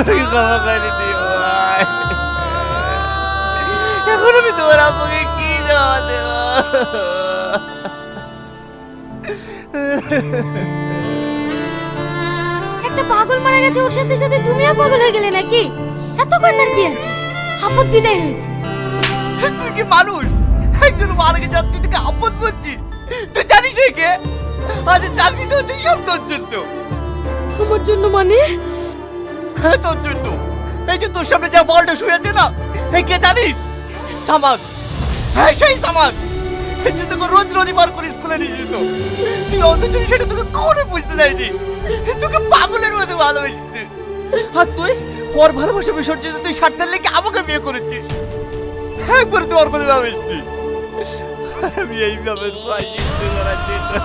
ক্ষমা করে দিও ভাই। এখন আমি তোমার আব্বুকে কি জবাব দেব? একটা পাগল মারা গেছে, ওর সাথে সাথে তুমিও পাগল হয়ে গেলে নাকি? এত কথার কি আছে? আপদ বিদায় হয়েছে। তুই কি মানুষ? একজন মারা গেছে আর তুই তোকে আপদ বলছিস? তুই জানিস এই কে? আজ চাকরি চলছে সব তোর জন্য। আমার জন্য মানে? হ্যাঁ তোর জন্য। এই যে তোর সামনে যা বলটা শুয়ে আছে না, এই কে জানিস? সামাদ। হ্যাঁ সেই সামাদ। এই যে তোকে রোজ রবিবার করে স্কুলে নিয়ে যেত। তুই অথচ সেটা তোকে কখনো বুঝতে চাইছি। তোকে পাগলের মতো ভালোবেসেছে। আর তুই ওর ভালোবাসা বিসর্জিত তুই স্বার্থের লেগে আমাকে বিয়ে করেছিস। একবার তুই ওর কথা ভাবিসনি। আমি এইভাবে পাই করার চেষ্টা